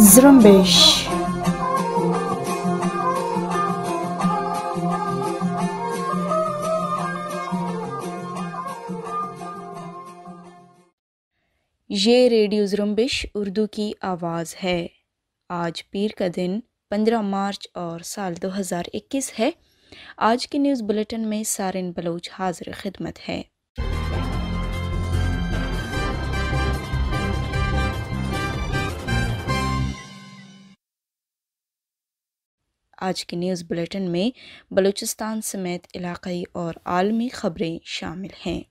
زرمبش. یہ ریڈیو زرمبش اردو کی آواز ہے۔ آج پیر کا دن 15 مارچ اور سال 2021 ہے۔ آج کے نیوز بلیٹن میں سارن بلوچ حاضر خدمت ہے۔ آج کے نیوز بلیٹن میں بلوچستان سمیت علاقائی اور عالمی خبریں شامل ہیں۔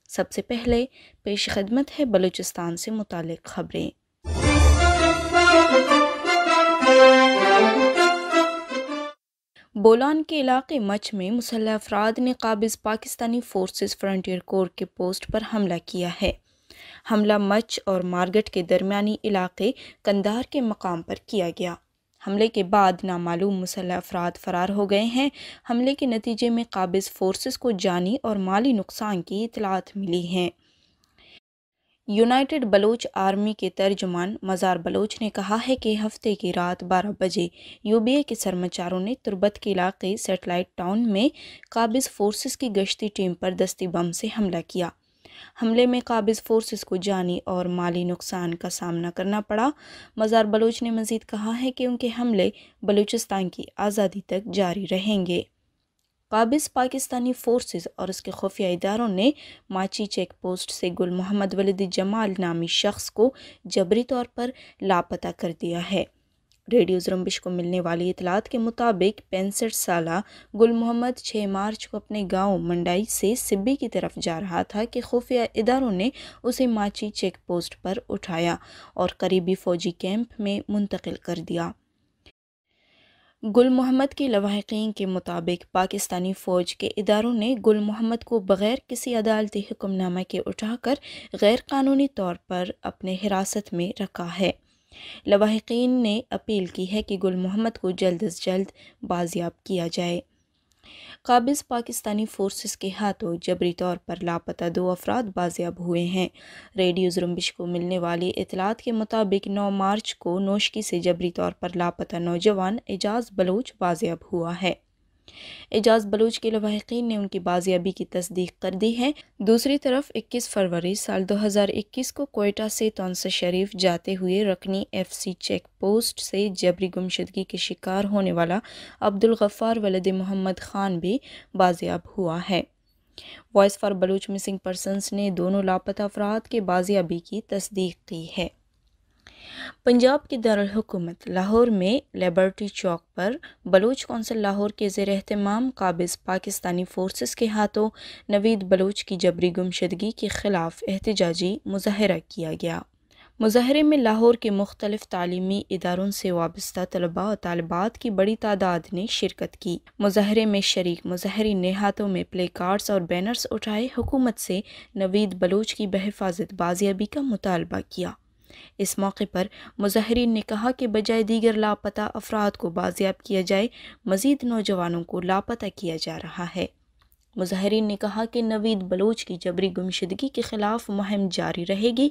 سب سے پہلے پیش خدمت ہے بلوچستان سے متعلق خبریں۔ بولان کے علاقے مچ میں مسلح افراد نے قابض پاکستانی فورسز فرنٹیئر کور کے پوسٹ پر حملہ کیا ہے۔ حملہ مچ اور مارگٹ کے درمیانی علاقے کندار کے مقام پر کیا گیا۔ حملے کے بعد نامعلوم مسلح افراد فرار ہو گئے ہیں۔ حملے کے نتیجے میں قابض فورسز کو جانی اور مالی نقصان کی اطلاعات ملی ہیں۔ یونائیٹڈ بلوچ آرمی کے ترجمان مزار بلوچ نے کہا ہے کہ ہفتے کی رات 12 بجے UBA کے سرمچاروں نے تربت کے علاقے سیٹلائٹ ٹاؤن میں قابض فورسز کی گشتی ٹیم پر دستی بم سے حملہ کیا۔ حملے میں قابض فورسز کو جانی اور مالی نقصان کا سامنا کرنا پڑا۔ مزار بلوچ نے مزید کہا ہے کہ ان کے حملے بلوچستان کی آزادی تک جاری رہیں گے۔ قابض پاکستانی فورسز اور اس کے خفیہ اداروں نے ماچی چیک پوسٹ سے گل محمد ولد جمال نامی شخص کو جبری طور پر لاپتہ کر دیا ہے۔ ریڈیو زرمبش کو ملنے والی اطلاعات کے مطابق 65 سالہ گل محمد 6 مارچ کو اپنے گاؤں منڈائی سے سبی کی طرف جا رہا تھا کہ خفیہ اداروں نے اسے ماچی چیک پوسٹ پر اٹھایا اور قریبی فوجی کیمپ میں منتقل کر دیا۔ گل محمد کے لواحقین کے مطابق پاکستانی فوج کے اداروں نے گل محمد کو بغیر کسی عدالتی حکم نامہ کے اٹھا کر غیر قانونی طور پر اپنے حراست میں رکھا ہے۔ لواحقین نے اپیل کی ہے کہ گل محمد کو جلد از جلد بازیاب کیا جائے۔ قابض پاکستانی فورسز کے ہاتھوں جبری طور پر لاپتہ 2 افراد بازیاب ہوئے ہیں۔ ریڈیو زرمبش کو ملنے والی اطلاعات کے مطابق 9 مارچ کو نوشکی سے جبری طور پر لاپتہ نوجوان اعجاز بلوچ بازیاب ہوا ہے۔ اعجاز بلوچ کے لواحقین نے ان کی بازیابی کی تصدیق کر دی ہے۔ دوسری طرف 21 فروری سال 2021 کو کوئٹہ سے تونس شریف جاتے ہوئے رکنی FC چیک پوسٹ سے جبری گمشدگی کے شکار ہونے والا عبدالغفار ولد محمد خان بھی بازیاب ہوا ہے۔ Voice for Baloch missing persons نے دونوں لاپتہ افراد کے بازیابی کی تصدیق کی ہے۔ پنجاب کے دارالحکومت لاہور میں لیبرٹی چوک پر بلوچ کونسل لاہور کے زیر اہتمام قابض پاکستانی فورسز کے ہاتھوں نوید بلوچ کی جبری گمشدگی کے خلاف احتجاجی مظاہرہ کیا گیا۔ مظاہرے میں لاہور کے مختلف تعلیمی اداروں سے وابستہ طلباء و طالبات کی بڑی تعداد نے شرکت کی۔ مظاہرے میں شریک مظاہرین نے ہاتھوں میں پلے کارڈز اور بینرز اٹھائے حکومت سے نوید بلوچ کی بحفاظت بازیابی کا مطالبہ کیا۔ اس موقع پر مظاہرین نے کہا کہ بجائے دیگر لاپتہ افراد کو بازیاب کیا جائے، مزید نوجوانوں کو لاپتہ کیا جا رہا ہے۔ مظاہرین نے کہا کہ نوید بلوچ کی جبری گمشدگی کے خلاف مہم جاری رہے گی۔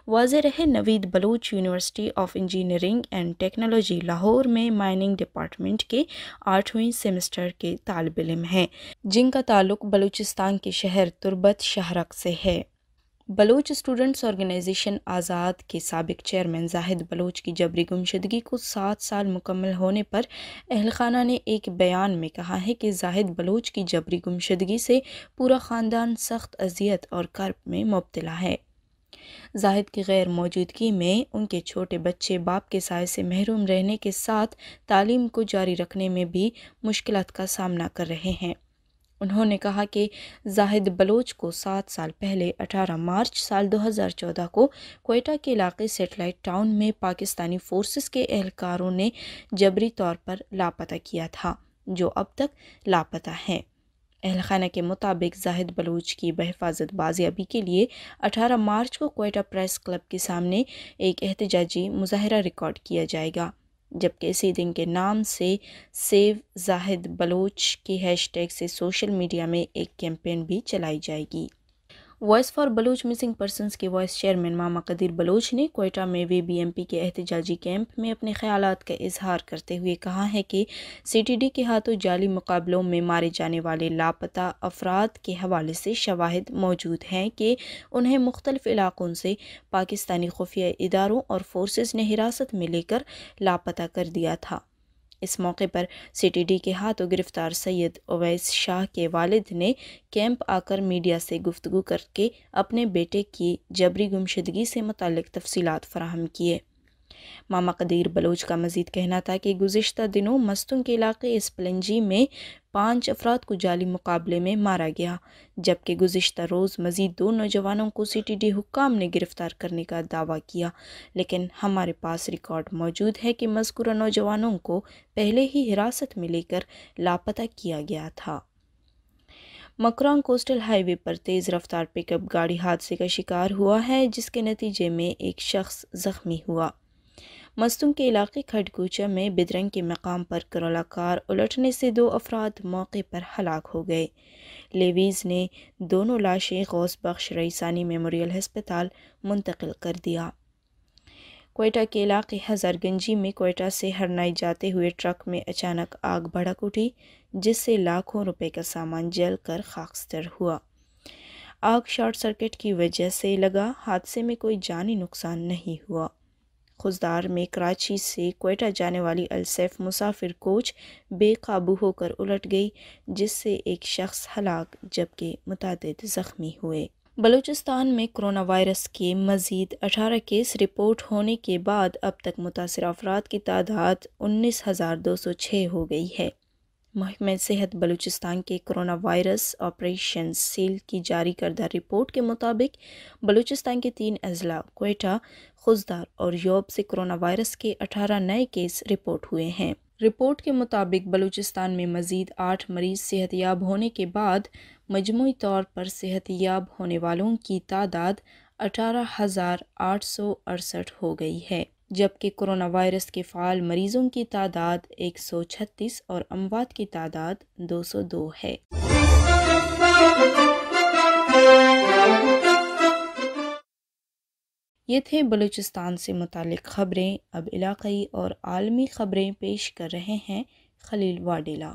واضح رہے Naveed Baloch university of engineering and technology Lahore میں مائننگ ڈپارٹمنٹ کے 8ویں سیمسٹر کے طالب علم ہیں، جن کا تعلق بلوچستان کے شہر تربت شہرک سے ہے۔ بلوچ اسٹوڈنٹس آرگنائزیشن آزاد کے سابق چیئرمین زاہد بلوچ کی جبری گمشدگی کو 7 سال مکمل ہونے پر اہل خانہ نے ایک بیان میں کہا ہے کہ زاہد بلوچ کی جبری گمشدگی سے پورا خاندان سخت اذیت اور کرب میں مبتلا ہے۔ زاہد کی غیر موجودگی میں ان کے چھوٹے بچے باپ کے سائے سے محروم رہنے کے ساتھ تعلیم کو جاری رکھنے میں بھی مشکلات کا سامنا کر رہے ہیں۔ انہوں نے کہا کہ زاہد بلوچ کو 7 سال پہلے 18 مارچ سال 2014 کو کوئٹہ کے علاقے سیٹلائٹ ٹاؤن میں پاکستانی فورسز کے اہلکاروں نے جبری طور پر لاپتہ کیا تھا، جو اب تک لاپتہ ہیں۔ اہل خانہ کے مطابق زاہد بلوچ کی بحفاظت بازیابی کے لیے 18 مارچ کو کوئٹہ پریس کلب کے سامنے ایک احتجاجی مظاہرہ ریکارڈ کیا جائے گا۔ جبکہ اسی دن کے نام سے سیو زاہد بلوچ کی ہیش ٹیگ سے سوشل میڈیا میں ایک کیمپین بھی چلائی جائے گی۔ Voice for Baloch missing persons کے وائس چیئرمین ماما قدیر بلوچ نے کوئٹہ میں وی بی ایم پی کے احتجاجی کیمپ میں اپنے خیالات کا اظہار کرتے ہوئے کہا ہے کہ سی ٹی ڈی کے ہاتھوں جعلی مقابلوں میں مارے جانے والے لاپتہ افراد کے حوالے سے شواہد موجود ہیں کہ انہیں مختلف علاقوں سے پاکستانی خفیہ اداروں اور فورسز نے حراست میں لے کر لاپتہ کر دیا تھا۔ اس موقع پر سی ٹی ڈی کے ہاتھوں گرفتار سید اویس شاہ کے والد نے کیمپ آ کر میڈیا سے گفتگو کر کے اپنے بیٹے کی جبری گمشدگی سے متعلق تفصیلات فراہم کیے۔ ماما قدیر بلوچ کا مزید کہنا تھا کہ گزشتہ دنوں مستونگ کے علاقے اسپلنجی میں 5 افراد کو جعلی مقابلے میں مارا گیا، جبکہ گزشتہ روز مزید 2 نوجوانوں کو سی ٹی ڈی حکام نے گرفتار کرنے کا دعویٰ کیا، لیکن ہمارے پاس ریکارڈ موجود ہے کہ مذکورہ نوجوانوں کو پہلے ہی حراست میں لے کر لاپتہ کیا گیا تھا۔ مکرانگ کوسٹل ہائی وے پر تیز رفتار پک اپ گاڑی حادثے کا شکار ہوا ہے، جس کے نتیجے میں ایک شخص زخمی ہوا۔ مستونگ کے علاقے کھڈکوچہ میں بدرنگ کے مقام پر کرولا کار الٹنے سے 2 افراد موقع پر ہلاک ہو گئے۔ لیویز نے دونوں لاشیں غوث بخش رئیسانی میموریل ہسپتال منتقل کر دیا۔ کوئٹہ کے علاقے ہزار گنجی میں کوئٹہ سے ہرنائی جاتے ہوئے ٹرک میں اچانک آگ بھڑک اٹھی، جس سے لاکھوں روپے کا سامان جل کر خاکستر ہوا۔ آگ شارٹ سرکٹ کی وجہ سے لگا، حادثے میں کوئی جانی نقصان نہیں ہوا۔ خضدار میں کراچی سے کوئٹہ جانے والی السیف مسافر کوچ بے قابو ہو کر الٹ گئی، جس سے ایک شخص ہلاک جبکہ متعدد زخمی ہوئے۔ بلوچستان میں کرونا وائرس کے مزید 18 کیس رپورٹ ہونے کے بعد اب تک متاثرہ افراد کی تعداد 19,206 ہو گئی ہے۔ محکمہ صحت بلوچستان کے کرونا وائرس آپریشن سیل کی جاری کردہ رپورٹ کے مطابق بلوچستان کے 3 اضلاع کوئٹہ، خضدار اور یوب سے کرونا وائرس کے 18 نئے کیس رپورٹ ہوئے ہیں۔ رپورٹ کے مطابق بلوچستان میں مزید 8 مریض صحت یاب ہونے کے بعد مجموعی طور پر صحت یاب ہونے والوں کی تعداد 18,868 ہو گئی ہے، جبکہ کرونا وائرس کے فعال مریضوں کی تعداد 136 اور اموات کی تعداد 202 ہے۔ یہ تھے بلوچستان سے متعلق خبریں۔ اب علاقائی اور عالمی خبریں پیش کر رہے ہیں خلیل واڈیلا۔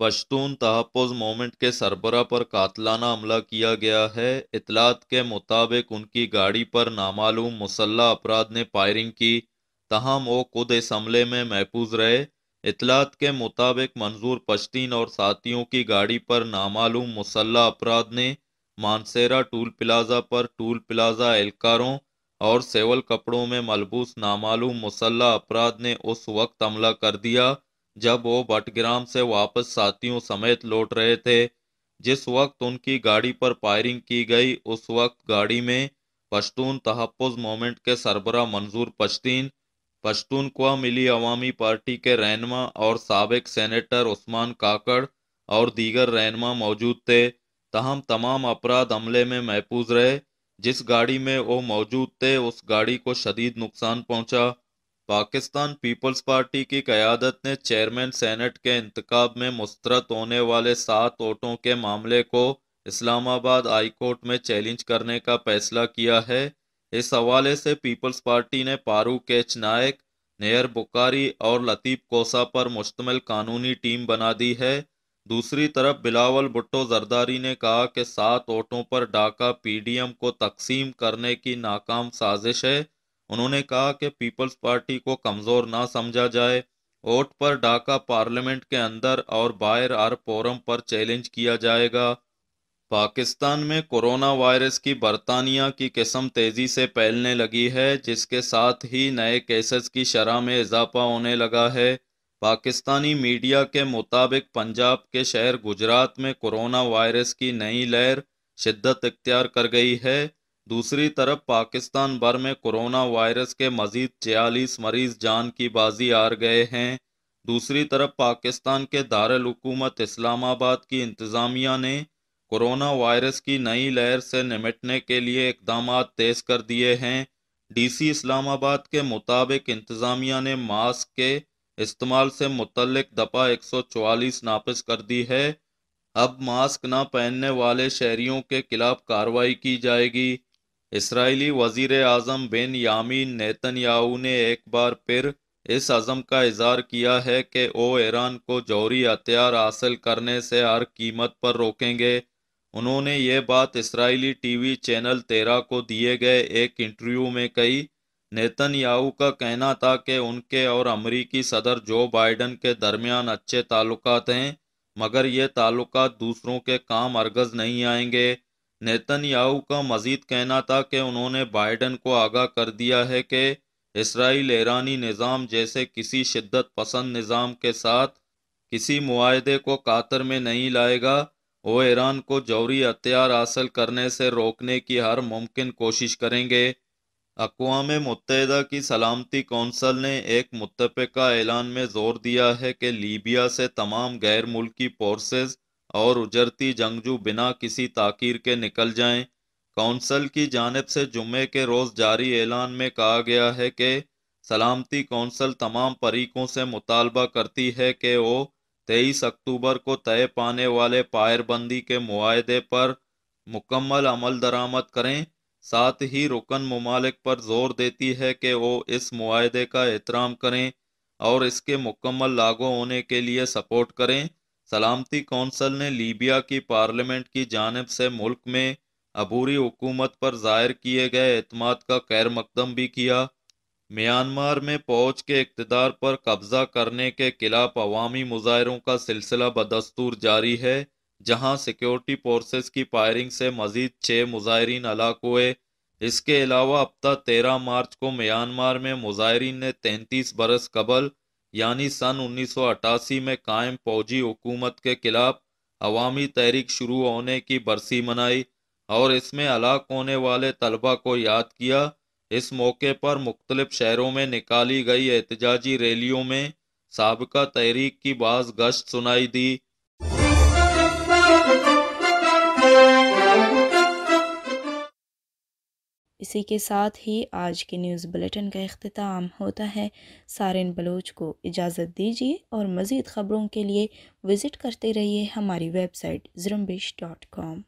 پشتون تحفظ موومنٹ کے سربراہ پر قاتلانہ حملہ کیا گیا ہے۔ اطلاعات کے مطابق ان کی گاڑی پر نامعلوم مسلح افراد نے فائرنگ کی، تاہم وہ خود اس حملے میں محفوظ رہے۔ اطلاعات کے مطابق منظور پشتین اور ساتھیوں کی گاڑی پر نامعلوم مسلح افراد نے مانسیرا ٹول پلازہ پر ٹول پلازہ اہلکاروں اور سیول کپڑوں میں ملبوس نامعلوم مسلح افراد نے اس وقت حملہ کر دیا جب وہ بٹگرام سے واپس ساتھیوں سمیت لوٹ رہے تھے۔ جس وقت ان کی گاڑی پر فائرنگ کی گئی، اس وقت گاڑی میں پشتون تحفظ موومنٹ کے سربراہ منظور پشتین، پشتونخوا ملی عوامی پارٹی کے رہنما اور سابق سینیٹر عثمان کاکڑ اور دیگر رہنما موجود تھے، تاہم تمام افراد حملے میں محفوظ رہے۔ جس گاڑی میں وہ موجود تھے اس گاڑی کو شدید نقصان پہنچا۔ پاکستان پیپلز پارٹی کی قیادت نے چیئرمین سینٹ کے انتخاب میں مسترد ہونے والے 7 ووٹوں کے معاملے کو اسلام آباد ہائی کورٹ میں چیلنج کرنے کا فیصلہ کیا ہے۔ اس حوالے سے پیپلز پارٹی نے فاروق ایچ نائک، نیئر بخاری اور لطیف کوسہ پر مشتمل قانونی ٹیم بنا دی ہے۔ دوسری طرف بلاول بھٹو زرداری نے کہا کہ 7 ووٹوں پر ڈاکہ پی ڈی ایم کو تقسیم کرنے کی ناکام سازش ہے۔ انہوں نے کہا کہ پیپلز پارٹی کو کمزور نہ سمجھا جائے۔ ووٹ پر ڈاکہ پارلیمنٹ کے اندر اور باہر ہر فورم پر چیلنج کیا جائے گا۔ پاکستان میں کورونا وائرس کی برطانیہ کی قسم تیزی سے پھیلنے لگی ہے، جس کے ساتھ ہی نئے کیسز کی شرح میں اضافہ ہونے لگا ہے۔ پاکستانی میڈیا کے مطابق پنجاب کے شہر گجرات میں کورونا وائرس کی نئی لہر شدت اختیار کر گئی ہے۔ دوسری طرف پاکستان بھر میں کورونا وائرس کے مزید 46 مریض جان کی بازی ہار گئے ہیں۔ دوسری طرف پاکستان کے دارالحکومت اسلام آباد کی انتظامیہ نے کورونا وائرس کی نئی لہر سے نمٹنے کے لیے اقدامات تیز کر دیے ہیں۔ ڈی سی اسلام آباد کے مطابق انتظامیہ نے ماسک کے استعمال سے متعلق دفعہ 144 نافذ کر دی ہے۔ اب ماسک نہ پہننے والے شہریوں کے خلاف کارروائی کی جائے گی۔ اسرائیلی وزیر اعظم بن یامین نیتن یاہو نے ایک بار پھر اس عزم کا اظہار کیا ہے کہ وہ ایران کو جوہری ہتھیار حاصل کرنے سے ہر قیمت پر روکیں گے۔ انہوں نے یہ بات اسرائیلی ٹی وی چینل 13 کو دیے گئے ایک انٹرویو میں کہی۔ نیتن یاہو کا کہنا تھا کہ ان کے اور امریکی صدر جو بائیڈن کے درمیان اچھے تعلقات ہیں، مگر یہ تعلقات دوسروں کے کام ہرگز نہیں آئیں گے۔ نیتن یاہو کا مزید کہنا تھا کہ انہوں نے بائیڈن کو آگاہ کر دیا ہے کہ اسرائیل ایرانی نظام جیسے کسی شدت پسند نظام کے ساتھ کسی معاہدے کو خاطر میں نہیں لائے گا۔ وہ ایران کو جوہری ہتھیار حاصل کرنے سے روکنے کی ہر ممکن کوشش کریں گے۔ اقوام متحدہ کی سلامتی کونسل نے ایک متفقہ اعلان میں زور دیا ہے کہ لیبیا سے تمام غیر ملکی فورسز اور اجرتی جنگجو بنا کسی تاخیر کے نکل جائیں۔ کونسل کی جانب سے جمعے کے روز جاری اعلان میں کہا گیا ہے کہ سلامتی کونسل تمام فریقوں سے مطالبہ کرتی ہے کہ وہ 23 اکتوبر کو طے پانے والے فائر بندی کے معاہدے پر مکمل عمل درآمد کریں۔ ساتھ ہی رکن ممالک پر زور دیتی ہے کہ وہ اس معاہدے کا احترام کریں اور اس کے مکمل لاگو ہونے کے لیے سپورٹ کریں۔ سلامتی کونسل نے لیبیا کی پارلیمنٹ کی جانب سے ملک میں عبوری حکومت پر ظاہر کیے گئے اعتماد کا خیر مقدم بھی کیا۔ میانمار میں فوج کے اقتدار پر قبضہ کرنے کے خلاف عوامی مظاہروں کا سلسلہ بدستور جاری ہے، جہاں سیکیورٹی فورسز کی فائرنگ سے مزید 6 مظاہرین ہلاک ہوئے۔ اس کے علاوہ اب تک 13 مارچ کو میانمار میں مظاہرین نے 33 برس قبل یعنی سن 1988 میں قائم فوجی حکومت کے خلاف عوامی تحریک شروع ہونے کی برسی منائی اور اس میں ہلاک ہونے والے طلبہ کو یاد کیا۔ اس موقع پر مختلف شہروں میں نکالی گئی احتجاجی ریلیوں میں سابقہ تحریک کی بعض گشت سنائی دی۔ اسی کے ساتھ ہی آج کے نیوز بلیٹن کا اختتام ہوتا ہے۔ سارن بلوچ کو اجازت دیجیے اور مزید خبروں کے لیے وزٹ کرتے رہیے ہماری ویب سائٹ زرمبش.com۔